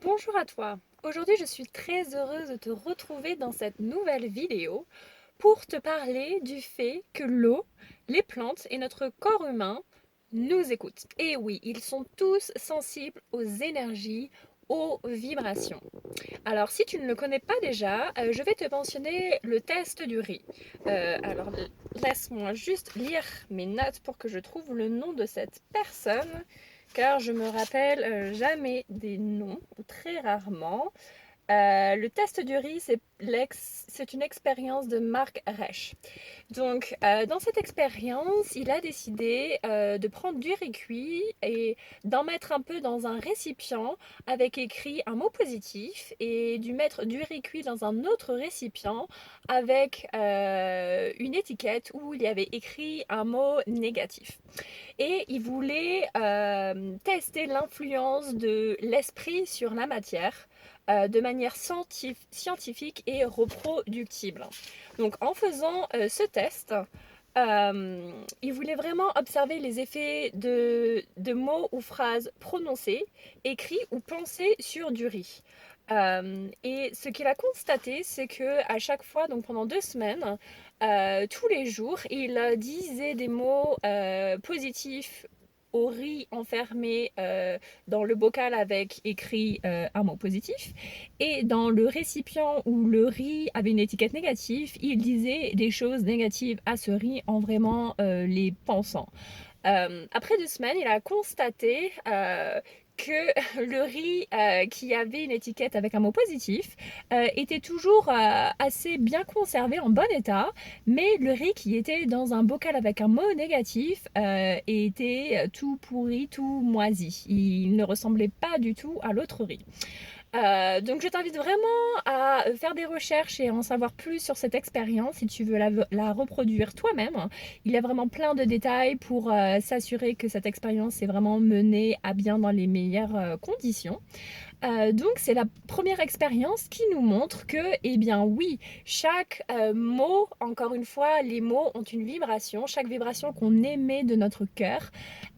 Bonjour à toi. Aujourd'hui, je suis très heureuse de te retrouver dans cette nouvelle vidéo pour te parler du fait que l'eau, les plantes et notre corps humain nous écoutent. Et oui, ils sont tous sensibles aux énergies, aux vibrations. Alors, si tu ne le connais pas déjà, je vais te mentionner le test du riz. Alors, laisse-moi juste lire mes notes pour que je trouve le nom de cette personne, car je me rappelle jamais des noms, ou très rarement. Le test du riz, c'est une expérience de Marc Reich. Donc, dans cette expérience, il a décidé de prendre du riz cuit et d'en mettre un peu dans un récipient avec écrit un mot positif et de mettre du riz cuit dans un autre récipient avec une étiquette où il y avait écrit un mot négatif. Et il voulait tester l'influence de l'esprit sur la matière de manière scientifique et reproductible. Donc en faisant ce test, il voulait vraiment observer les effets de mots ou phrases prononcés, écrits ou pensés sur du riz. Et ce qu'il a constaté, c'est que à chaque fois, donc pendant 2 semaines, tous les jours, il disait des mots positifs au riz enfermé dans le bocal avec écrit un mot positif. Et dans le récipient où le riz avait une étiquette négative, il disait des choses négatives à ce riz en vraiment les pensant. Après 2 semaines, il a constaté que le riz qui avait une étiquette avec un mot positif était toujours assez bien conservé, en bon état, mais le riz qui était dans un bocal avec un mot négatif était tout pourri, tout moisi. Il ne ressemblait pas du tout à l'autre riz. Donc je t'invite vraiment à faire des recherches et en savoir plus sur cette expérience si tu veux la reproduire toi-même. Il y a vraiment plein de détails pour s'assurer que cette expérience est vraiment menée à bien dans les meilleures conditions. Donc c'est la première expérience qui nous montre que, eh bien oui, chaque mot, encore une fois, les mots ont une vibration. Chaque vibration qu'on émet de notre cœur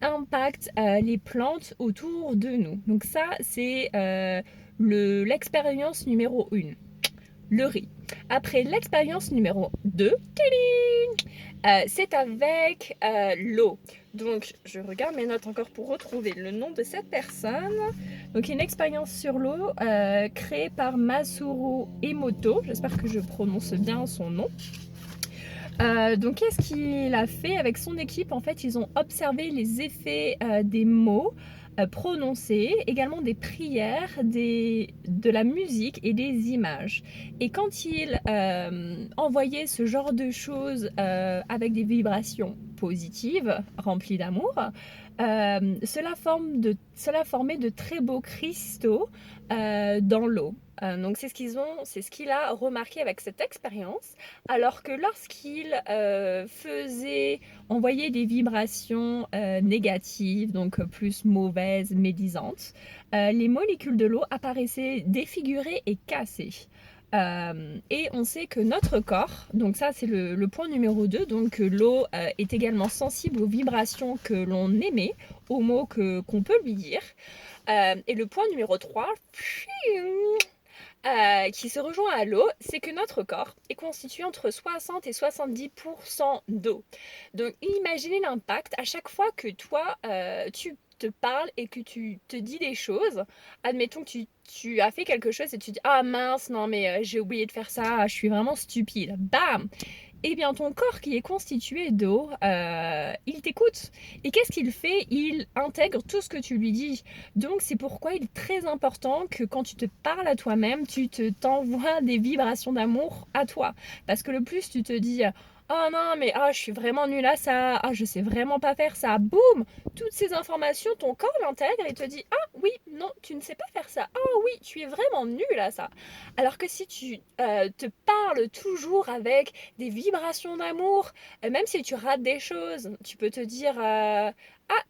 impacte les plantes autour de nous. Donc ça, c'est l'expérience numéro 1, le riz. Après l'expérience numéro 2, c'est avec l'eau. Donc, je regarde mes notes encore pour retrouver le nom de cette personne. Donc, une expérience sur l'eau créée par Masuru Emoto. J'espère que je prononce bien son nom. Donc, qu'est-ce qu'il a fait avec son équipe? En fait, ils ont observé les effets des mots prononcés, également des prières, de la musique et des images. Et quand il envoyait ce genre de choses avec des vibrations positives, remplies d'amour, cela formait de très beaux cristaux dans l'eau. Donc c'est ce qu'il a remarqué avec cette expérience. Alors que lorsqu'il envoyait des vibrations négatives, donc plus mauvaises, médisantes, les molécules de l'eau apparaissaient défigurées et cassées. Et on sait que notre corps, donc ça c'est le point numéro 2, donc l'eau est également sensible aux vibrations que l'on émet, aux mots qu'on peut lui dire. Et le point numéro 3, qui se rejoint à l'eau, c'est que notre corps est constitué entre 60 et 70% d'eau. Donc imaginez l'impact à chaque fois que toi, tu te parles et que tu te dis des choses. Admettons que tu as fait quelque chose et tu dis ah mince, non mais j'ai oublié de faire ça, je suis vraiment stupide. Bam! Eh bien, ton corps qui est constitué d'eau, il t'écoute. Et qu'est-ce qu'il fait? Il intègre tout ce que tu lui dis. Donc, c'est pourquoi il est très important que quand tu te parles à toi-même, t'envoies des vibrations d'amour à toi. Parce que le plus tu te dis oh non, mais je suis vraiment nulle à ça, je sais vraiment pas faire ça, boum! Toutes ces informations, ton corps l'intègre et te dit ah oui, non, tu ne sais pas faire ça, ah oui, tu es vraiment nul à ça. Alors que si tu te parles toujours avec des vibrations d'amour, même si tu rates des choses, tu peux te dire ah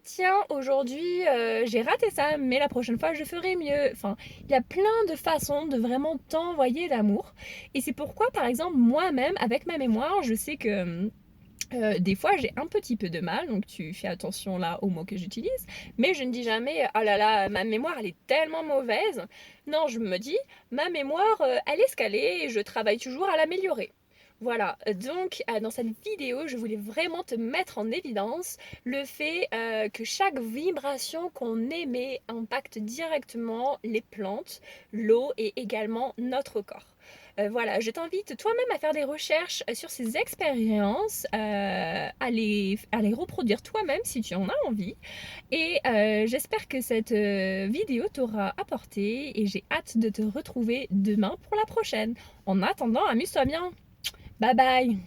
tiens, aujourd'hui j'ai raté ça, mais la prochaine fois je ferai mieux. Enfin, il y a plein de façons de vraiment t'envoyer l'amour. Et c'est pourquoi, par exemple, moi-même, avec ma mémoire, je sais que Des fois, j'ai un petit peu de mal, donc tu fais attention là aux mots que j'utilise, mais je ne dis jamais oh là là, ma mémoire elle est tellement mauvaise. Non, je me dis ma mémoire elle est ce qu'elle est et je travaille toujours à l'améliorer. Voilà, donc dans cette vidéo, je voulais vraiment te mettre en évidence le fait que chaque vibration qu'on émet impacte directement les plantes, l'eau et également notre corps. Voilà, je t'invite toi-même à faire des recherches sur ces expériences, à les reproduire toi-même si tu en as envie. Et j'espère que cette vidéo t'aura apporté et j'ai hâte de te retrouver demain pour la prochaine. En attendant, amuse-toi bien. Bye bye.